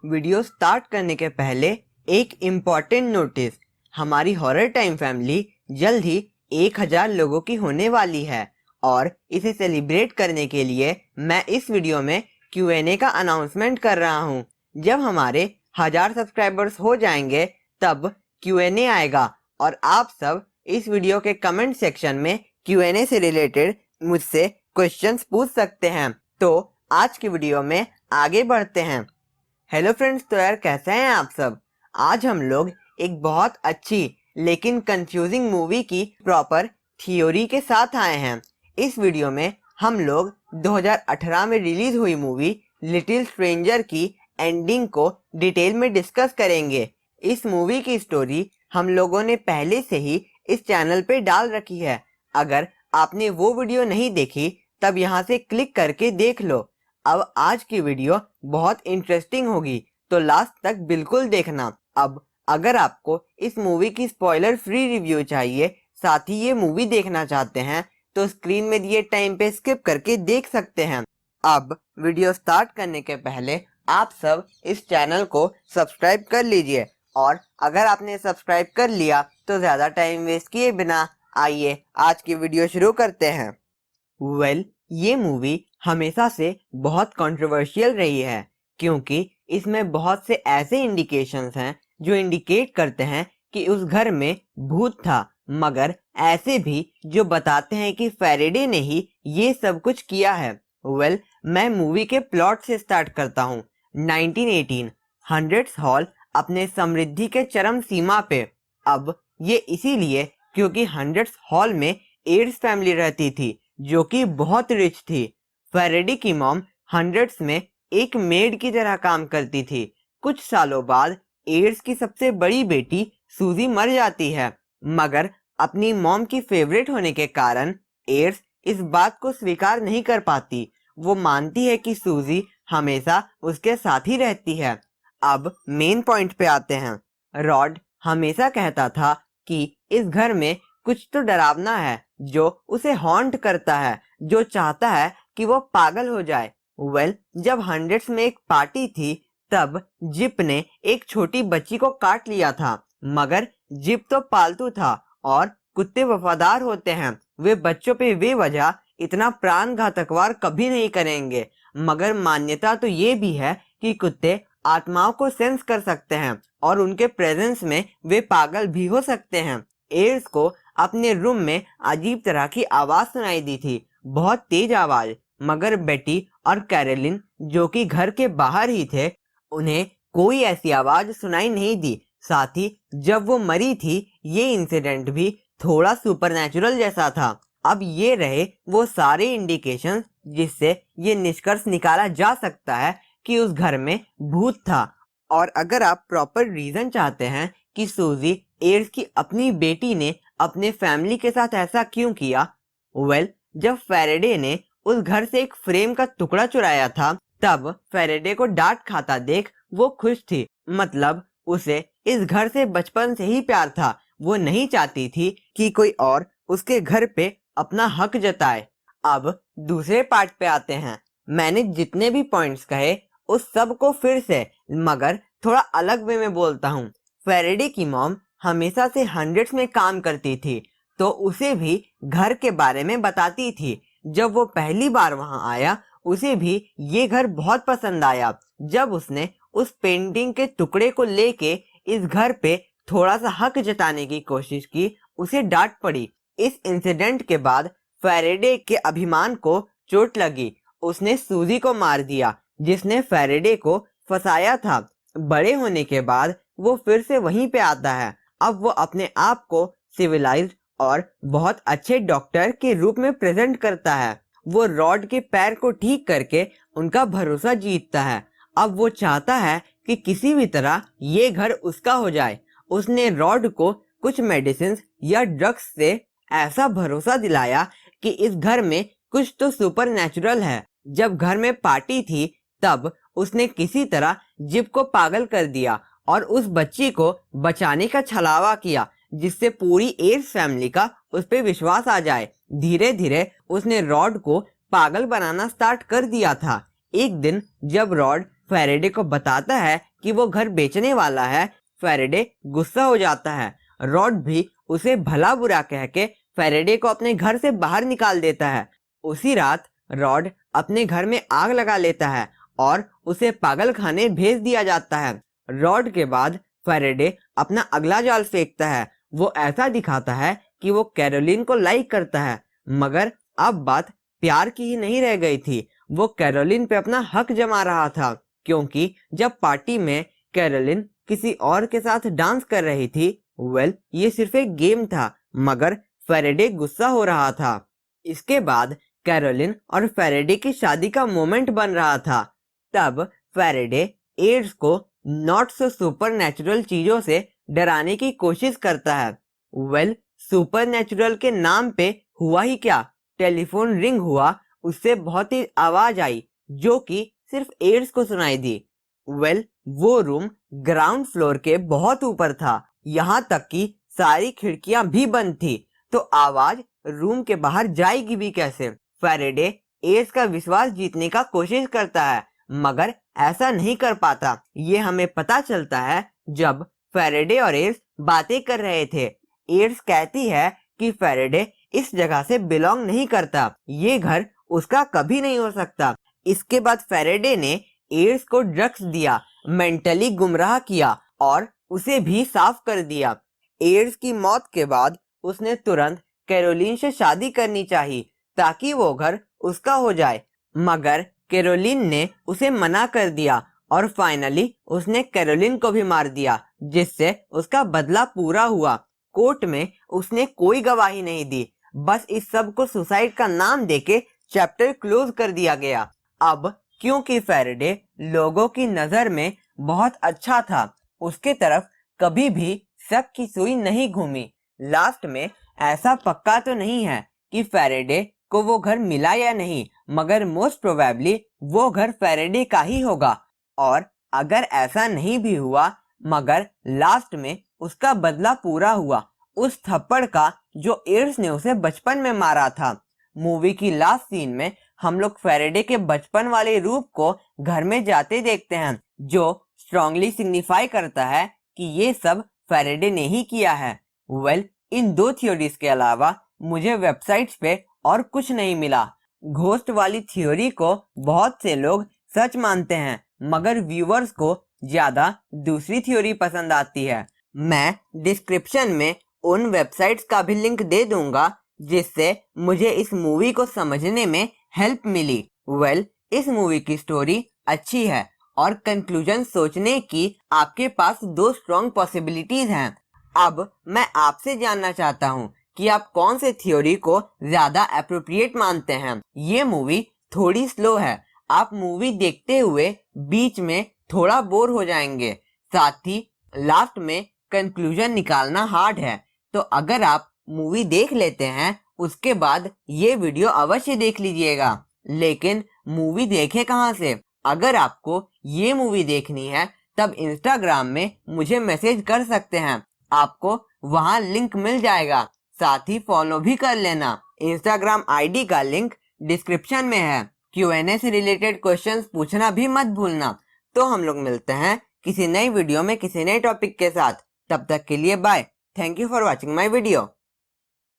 Video start करने के पहले एक इम्पॉर्टेंट नोटिस। हमारी हॉरर टाइम फैमिली जल्द ही 1000 लोगों की होने वाली है और इसे सेलिब्रेट करने के लिए मैं इस वीडियो में Q&A का अनाउंसमेंट कर रहा हूँ। जब हमारे 1000 सब्सक्राइबर्स हो जाएंगे तब Q&A आएगा और आप सब इस वीडियो के कमेंट सेक्शन में Q&A से रिलेटेड मुझसे क्वेश्चंस पूछ सकते हैं। तो आज की वीडियो में आगे बढ़ते हैं। हेलो फ्रेंड्स, तो यार कैसे हैं आप सब। आज हम लोग एक बहुत अच्छी लेकिन कंफ्यूजिंग मूवी की प्रॉपर थ्योरी के साथ आए हैं। इस वीडियो में हम लोग 2018 में रिलीज हुई मूवी लिटिल स्ट्रेंजर की एंडिंग को डिटेल में डिस्कस करेंगे। इस मूवी की स्टोरी हम लोगों ने पहले से ही इस चैनल पे डाल रखी है। अगर आपने वो वीडियो नहीं देखी तब यहाँ से क्लिक करके देख लो। अब आज की वीडियो बहुत इंटरेस्टिंग होगी, तो लास्ट तक बिल्कुल देखना। अब अगर आपको इस मूवी की स्पॉइलर फ्री रिव्यू चाहिए, साथ ही ये मूवी देखना चाहते हैं, तो स्क्रीन में दिए टाइम पे स्किप करके देख सकते हैं। अब वीडियो स्टार्ट करने के पहले आप सब इस चैनल को सब्सक्राइब कर लीजिए और अगर आपने सब्सक्राइब कर लिया तो ज़्यादा टाइम वेस्ट किए बिना आइए आज की वीडियो शुरू करते हैं। ये मूवी हमेशा से बहुत कंट्रोवर्शियल रही है क्योंकि इसमें बहुत से ऐसे इंडिकेशंस हैं जो इंडिकेट करते हैं कि उस घर में भूत था, मगर ऐसे भी जो बताते हैं कि फैराडे ने ही ये सब कुछ किया है। मैं मूवी के प्लॉट से स्टार्ट करता हूँ। 1918 हंड्रेड्स हॉल अपने समृद्धि के चरम सीमा पे। अब ये इसीलिए क्योंकि हंड्रेड्स हॉल में एड्स फैमिली रहती थी जो कि बहुत रिच थी। फैराडे की मॉम हंड्रेड्स में एक मेड की तरह काम करती थी। कुछ सालों बाद एड्स की सबसे बड़ी बेटी सूजी मर जाती है, मगर अपनी मॉम की फेवरेट होने के कारण एड्स इस बात को स्वीकार नहीं कर पाती। वो मानती है कि सूजी हमेशा उसके साथ ही रहती है। अब मेन पॉइंट पे आते हैं। रॉड हमेशा कहता था कि इस घर में कुछ तो डरावना है जो उसे हॉन्ट करता है, जो चाहता है कि वो पागल हो जाए। जब हंड्रेड्स में एक पार्टी थी तब जिप ने एक छोटी बच्ची को काट लिया था, मगर जिप तो पालतू था और कुत्ते वफादार होते हैं। वे बच्चों पे बेवजह इतना प्राणघातक वार कभी नहीं करेंगे, मगर मान्यता तो ये भी है कि कुत्ते आत्माओं को सेंस कर सकते हैं और उनके प्रेजेंस में वे पागल भी हो सकते हैं। एड्स को अपने रूम में अजीब तरह की आवाज सुनाई दी थी, बहुत तेज आवाज, मगर बेटी और कैरोलिन जो कि घर के बाहर ही थे, उन्हें कोई ऐसी आवाज सुनाई नहीं दी। साथ ही जब वो मरी थी ये इंसिडेंट भी थोड़ा सुपरनैचुरल जैसा था। अब ये रहे वो सारे इंडिकेशंस जिससे ये निष्कर्ष निकाला जा सकता है कि उस घर में भूत था। और अगर आप प्रॉपर रीजन चाहते हैं कि सूजी एड्स की अपनी बेटी ने अपने फैमिली के साथ ऐसा क्यों किया, जब फैराडे ने उस घर से एक फ्रेम का टुकड़ा चुराया था तब फैराडे को डांट खाता देख वो खुश थी। मतलब उसे इस घर से बचपन से ही प्यार था। वो नहीं चाहती थी कि कोई और उसके घर पे अपना हक जताए। अब दूसरे पार्ट पे आते हैं। मैंने जितने भी पॉइंट्स कहे उस सब को फिर से मगर थोड़ा अलग वे में बोलता हूँ। फैराडे की मॉम हमेशा से हंड्रेड्स में काम करती थी, तो उसे भी घर के बारे में बताती थी। जब वो पहली बार वहां आया उसे भी ये घर बहुत पसंद आया। जब उसने उस पेंटिंग के टुकड़े को लेके इस घर पे थोड़ा सा हक जताने की कोशिश की, उसे डांट पड़ी। इस इंसिडेंट के बाद फैराडे के अभिमान को चोट लगी। उसने सूजी को मार दिया जिसने फैराडे को फंसाया था। बड़े होने के बाद वो फिर से वहीं पे आता है। अब वो अपने आप को सिविलाइज्ड और बहुत अच्छे डॉक्टर के रूप में प्रेजेंट करता है। वो रॉड के पैर को ठीक करके उनका भरोसा जीतता है। अब वो चाहता है कि किसी भी तरह ये घर उसका हो जाए। उसने रॉड को कुछ मेडिसिन या ड्रग्स से ऐसा भरोसा दिलाया कि इस घर में कुछ तो सुपरनैचुरल है। जब घर में पार्टी थी तब उसने किसी तरह जिप को पागल कर दिया और उस बच्ची को बचाने का छलावा किया जिससे पूरी एड्स फैमिली का उस पर विश्वास आ जाए। धीरे धीरे उसने रॉड को पागल बनाना स्टार्ट कर दिया था। एक दिन जब रॉड फैराडे को बताता है कि वो घर बेचने वाला है, फैराडे गुस्सा हो जाता है। रॉड भी उसे भला बुरा कह के फैराडे को अपने घर से बाहर निकाल देता है। उसी रात रॉड अपने घर में आग लगा लेता है और उसे पागल खाने भेज दिया जाता है। रॉड के बाद फैराडे अपना अगला जाल फेंकता है। वो ऐसा दिखाता है कि वो कैरोलिन को लाइक करता है, मगर अब बात प्यार की ही नहीं रह गई थी। वो कैरोलिन पे अपना हक जमा रहा था, क्योंकि जब पार्टी में कैरोलिन किसी और के साथ डांस कर रही थी, ये सिर्फ एक गेम था, मगर फैराडे गुस्सा हो रहा था। इसके बाद कैरोलिन और फैराडे की शादी का मोमेंट बन रहा था। तब फैराडे एड्स को नॉट सो सुपर नेचुरल चीजों से डराने की कोशिश करता है। सुपर नेचुरल के नाम पे हुआ ही क्या, टेलीफोन रिंग हुआ, उससे बहुत ही आवाज आई जो कि सिर्फ एड्स को सुनाई दी। वो रूम ग्राउंड फ्लोर के बहुत ऊपर था, यहाँ तक कि सारी खिड़कियां भी बंद थी, तो आवाज रूम के बाहर जाएगी भी कैसे। फैराडे एड्स का विश्वास जीतने का कोशिश करता है, मगर ऐसा नहीं कर पाता। ये हमें पता चलता है जब फैराडे और एड्स बातें कर रहे थे। एड्स कहती है कि फैराडे इस जगह से बिलोंग नहीं करता, ये घर उसका कभी नहीं हो सकता। इसके बाद फैराडे ने एड्स को ड्रग्स दिया, मेंटली गुमराह किया और उसे भी साफ कर दिया। एड्स की मौत के बाद उसने तुरंत कैरोलिन से शादी करनी चाहिए ताकि वो घर उसका हो जाए, मगर कैरोलिन ने उसे मना कर दिया और फाइनली उसने कैरोलिन को भी मार दिया, जिससे उसका बदला पूरा हुआ। कोर्ट में उसने कोई गवाही नहीं दी, बस इस सब को सुसाइड का नाम देके चैप्टर क्लोज कर दिया गया। अब क्योंकि फैराडे लोगों की नजर में बहुत अच्छा था, उसके तरफ कभी भी शक की सुई नहीं घूमी। लास्ट में ऐसा पक्का तो नहीं है कि फैराडे को वो घर मिला या नहीं, मगर मोस्ट प्रोबेबली वो घर फैराडे का ही होगा। और अगर ऐसा नहीं भी हुआ, मगर लास्ट में उसका बदला पूरा हुआ उस थप्पड़ का जो एड्स ने उसे बचपन में मारा था। मूवी की लास्ट सीन में हम लोग फैराडे के बचपन वाले रूप को घर में जाते देखते हैं, जो स्ट्रांगली सिग्निफाई करता है कि ये सब फैराडे ने ही किया है। इन दो थ्योरीज के अलावा मुझे वेबसाइट्स पे और कुछ नहीं मिला। घोस्ट वाली थ्योरी को बहुत से लोग सच मानते हैं, मगर व्यूअर्स को ज्यादा दूसरी थ्योरी पसंद आती है। मैं डिस्क्रिप्शन में उन वेबसाइट्स का भी लिंक दे दूंगा जिससे मुझे इस मूवी को समझने में हेल्प मिली। इस मूवी की स्टोरी अच्छी है और कंक्लूजन सोचने की आपके पास दो स्ट्रॉन्ग पॉसिबिलिटीज हैं। अब मैं आपसे जानना चाहता हूँ कि आप कौन से थ्योरी को ज्यादा एप्रोप्रिएट मानते हैं। ये मूवी थोड़ी स्लो है, आप मूवी देखते हुए बीच में थोड़ा बोर हो जाएंगे, साथ ही लास्ट में कंक्लूजन निकालना हार्ड है। तो अगर आप मूवी देख लेते हैं उसके बाद ये वीडियो अवश्य देख लीजिएगा। लेकिन मूवी देखे कहाँ से? अगर आपको ये मूवी देखनी है तब इंस्टाग्राम में मुझे मैसेज कर सकते हैं, आपको वहाँ लिंक मिल जाएगा। साथ ही फॉलो भी कर लेना। इंस्टाग्राम आईडी का लिंक डिस्क्रिप्शन में है। Q&A से रिलेटेड क्वेश्चंस पूछना भी मत भूलना। तो हम लोग मिलते हैं किसी नई वीडियो में किसी नए टॉपिक के साथ। तब तक के लिए bye. Thank you for watching my video.